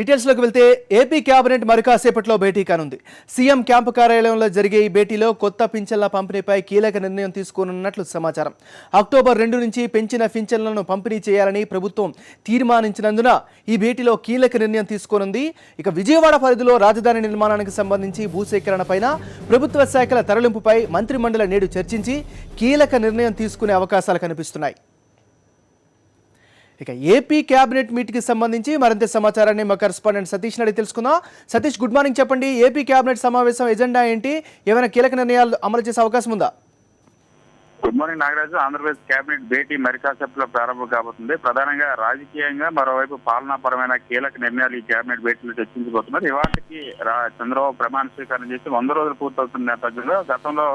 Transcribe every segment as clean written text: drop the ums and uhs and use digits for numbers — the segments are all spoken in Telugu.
డీటెయిల్స్లోకి వెళ్తే ఏపీ కేబినెట్ మరి కాసేపట్లో భేటీ కానుంది. సీఎం క్యాంపు కార్యాలయంలో జరిగే ఈ భేటీలో కొత్త పింఛన్ల పంపిణీపై కీలక నిర్ణయం తీసుకోనున్నట్లు సమాచారం. అక్టోబర్ 2 నుంచి పెంచిన పింఛన్లను పంపిణీ చేయాలని ప్రభుత్వం తీర్మానించినందున ఈ భేటీలో కీలక నిర్ణయం తీసుకోనుంది. ఇక విజయవాడ పరిధిలో రాజధాని నిర్మాణానికి సంబంధించి భూసేకరణపైన ప్రభుత్వ శాఖల తరలింపుపై మంత్రిమండలి నేడు చర్చించి కీలక నిర్ణయం తీసుకునే అవకాశాలు కనిపిస్తున్నాయి. ఇక ఏపీ కేబినెట్ మీట్కి సంబంధించి మరింత సమాచారాన్ని మా కరెస్పాండెంట్ సతీష్ అడిగి తెలుసుకుందాం. Satish, good morning. చెప్పండి, ఏపీ కేబినెట్ సమావేశం ఎజెండా ఏంటి? ఏమైనా కీలక నిర్ణయాలు అమలు చేసే అవకాశం ఉందా? Good morning Nagaraju. Andhra Pradesh cabinet భేటీ మరి కాసేపులో ప్రారంభం కాబోతుంది. ప్రధానంగా రాజకీయంగా, మరోవైపు పాలనాపరమైన కీలక నిర్ణయాలు ఈ కేబినెట్ భేటీలో చర్చించబోతున్నారు. ఇవాళకి చంద్రబాబు ప్రమాణ స్వీకారం చేసి 100 రోజులు పూర్తవుతున్న నేపథ్యంలో గతంలో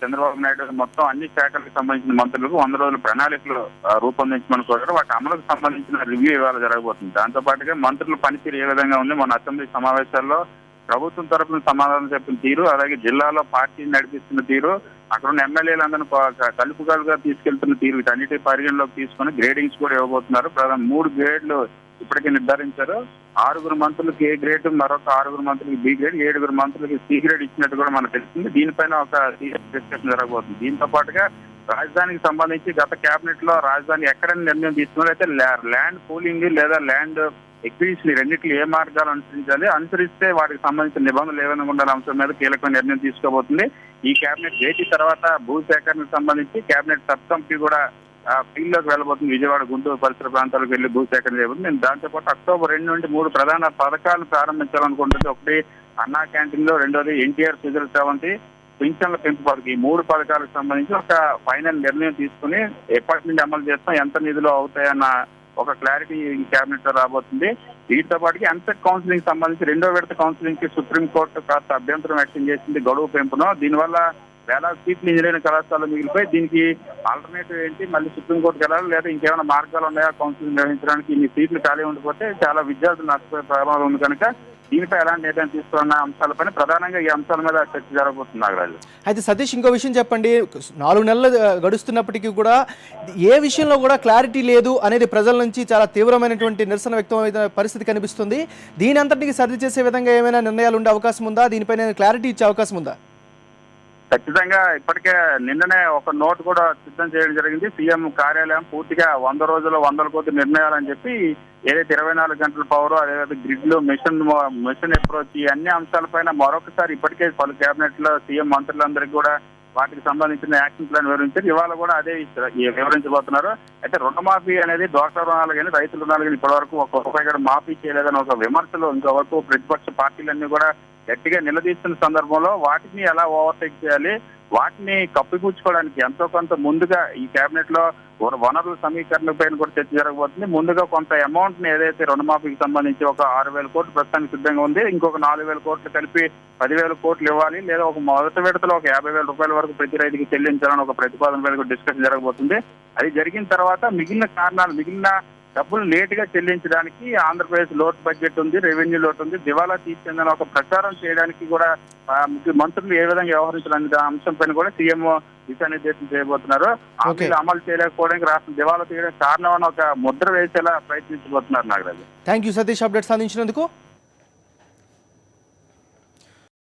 చంద్రబాబు నాయుడు మొత్తం అన్ని శాఖలకు సంబంధించిన మంత్రులకు 100 రోజుల ప్రణాళికలు రూపొందించమని కోరారు. వాటి అమలుకు సంబంధించిన రివ్యూ ఇవాళ జరగబోతుంది. దాంతో పాటుగా మంత్రుల పనితీరు ఏ విధంగా ఉంది, మన అసెంబ్లీ సమావేశాల్లో ప్రభుత్వం తరఫున సమాధానం చెప్పిన తీరు, అలాగే జిల్లాలో పార్టీని నడిపిస్తున్న తీరు, అక్కడ ఉన్న ఎమ్మెల్యేలందరూ కలుపుకలుగా తీసుకెళ్తున్న తీరు, వీటన్నిటి పరిగణలోకి తీసుకుని గ్రేడింగ్స్ కూడా ఇవ్వబోతున్నారు. 3 గ్రేడ్లు ఇప్పటికే నిర్ధారించారు. 6 మంత్రులకి ఏ గ్రేడ్, మరొక 6 మంత్రులకి బి గ్రేడ్, 7 మంత్రులకి సి గ్రేడ్ ఇచ్చినట్టు కూడా మనకు తెలిసింది. దీనిపైన ఒక డిస్కషన్ జరగబోతుంది. దీంతో పాటుగా రాజధానికి సంబంధించి గత కేబినెట్ లో రాజధాని ఎక్కడైనా నిర్ణయం తీసుకున్నారు అయితే ల్యాండ్ పూలింగ్ లేదా ల్యాండ్ ఎక్విజిషన్ రెండింటిలో ఏ మార్గాలు అనుసరిస్తే వాటికి సంబంధించిన నిబంధనలు ఏమైనా ఉండాలి అంశం మీద కీలకమైన నిర్ణయం తీసుకోబోతుంది. ఈ కేబినెట్ భేటీ తర్వాత భూసేకరణకు సంబంధించి కేబినెట్ సబ్ కమిటీ కూడా ఫీల్డ్ లోకి వెళ్ళబోతుంది. విజయవాడ, గుంటూరు పరిసర ప్రాంతాలకు వెళ్లి భూసేకరణ చేయబోతుంది. నేను దాంతోపాటు అక్టోబర్ 2 నుండి 3 ప్రధాన పథకాలను ప్రారంభించాలనుకుంటుంది. ఒకటి అన్నా క్యాంటీన్ లో, రెండోది ఎన్టీఆర్ సుజల సేవంతి, పింఛన్ల పెంపు పథకం. ఈ 3 పథకాలకు సంబంధించి ఒక ఫైనల్ నిర్ణయం తీసుకుని ఎప్పటి నుండి అమలు చేస్తాం, ఎంత నిధులు అవుతాయన్న ఒక క్లారిటీ ఈ కేబినెట్ లో రాబోతుంది. వీటితో పాటుగా ఎంసెట్ కౌన్సిలింగ్ సంబంధించి 2వ విడత కౌన్సిలింగ్ కి సుప్రీంకోర్టు కాస్త అభ్యంతరం వ్యక్తం చేసింది గడువు పెంపును. దీనివల్ల వేలాది సీట్లు ఇంజనీరింగ్ కళాశాలలో మిగిలిపోయి దీనికి ఆల్టర్నేటివ్ ఏంటి, మళ్ళీ సుప్రీంకోర్టుకి వెళ్ళాలి లేదా ఇంకేమైనా మార్గాలు ఉన్నాయా కౌన్సిలింగ్ నిర్వహించడానికి? ఇన్ని సీట్లు ఖాళీ ఉండిపోతే చాలా విద్యార్థులు నష్టపోయే ప్రమాదం ఉంది కనుక దీనిపై ఎలాంటి నిర్ణయం తీసుకున్న అంశాలపైన ప్రధానంగా ఈ అంశాల మీద చర్చ జరగబోతుంది నాగరాజు. అయితే సతీష్, ఇంకో విషయం చెప్పండి. 4 నెలలు గడుస్తున్నప్పటికీ కూడా ఏ విషయంలో కూడా క్లారిటీ లేదు అనేది ప్రజల నుంచి చాలా తీవ్రమైనటువంటి నిరసన వ్యక్తమైన పరిస్థితి కనిపిస్తుంది. దీని అంతటికి సర్ది చేసే విధంగా ఏమైనా నిర్ణయాలు ఉండే అవకాశం ఉందా? దీనిపైన క్లారిటీ ఇచ్చే అవకాశం ఉందా? ఖచ్చితంగా ఇప్పటికే నిన్ననే ఒక నోట్ కూడా సిద్ధం చేయడం జరిగింది. సీఎం కార్యాలయం పూర్తిగా 100 రోజుల్లో 100 కోట్ల నిర్ణయాలు అని చెప్పి ఏదైతే 24 గంటల పవర్, అదేవిధంగా గ్రిడ్లు, మిషన్ అప్రోచ్, ఈ అన్ని అంశాలపైన మరొకసారి ఇప్పటికే పలు కేబినెట్ లో సీఎం మంత్రులందరికీ కూడా వాటికి సంబంధించిన యాక్షన్ ప్లాన్ వివరించారు. ఇవాళ కూడా అదే వివరించబోతున్నారు. అయితే రుణమాఫీ అనేది డ్వాక్రా రుణాలు కానీ రైతు రుణాలు కానీ ఇప్పటివరకు ఒక రూపాయి కూడా మాఫీ చేయలేదని ఒక విమర్శలు ఇంతవరకు ప్రతిపక్ష పార్టీలన్నీ కూడా గట్టిగా నిలదీస్తున్న సందర్భంలో వాటిని ఎలా ఓవర్టేక్ చేయాలి, వాటిని కప్పిపుచ్చుకోవడానికి ఎంతో కొంత ముందుగా ఈ కేబినెట్ లో వనరుల సమీకరణ పైన కూడా చర్చ జరగబోతుంది. ముందుగా కొంత అమౌంట్ ని ఏదైతే రుణమాఫీకి సంబంధించి ఒక 6,000 కోట్లు ప్రస్తుతానికి సిద్ధంగా ఉంది, ఇంకొక 4,000 కోట్లు కలిపి 10,000 కోట్లు ఇవ్వాలి, లేదా ఒక మొదటి విడతలో ఒక 50,000 రూపాయల వరకు ప్రతి రైతుకి చెల్లించాలని ఒక ప్రతిపాదన పైన డిస్కషన్ జరగబోతుంది. అది జరిగిన తర్వాత మిగిలిన డబ్బులు లేట్ గా చెల్లించడానికి ఆంధ్రప్రదేశ్ లోటు బడ్జెట్ ఉంది, రెవెన్యూ లోటు ఉంది, దివాలా తీర్చిందని ఒక ప్రచారం చేయడానికి కూడా మంత్రులు ఏ విధంగా వ్యవహరించాలనే అంశం పైన కూడా సీఎం దిశానిర్దేశం చేయబోతున్నారు. హామీలు అమలు చేయలేకపోవడానికి రాష్ట్రం దివాలా తీయడానికి కారణం అని ఒక ముద్ర వేసేలా ప్రయత్నించబోతున్నారు Nagaraju. Thank you Satish, updates అందించినందుకు.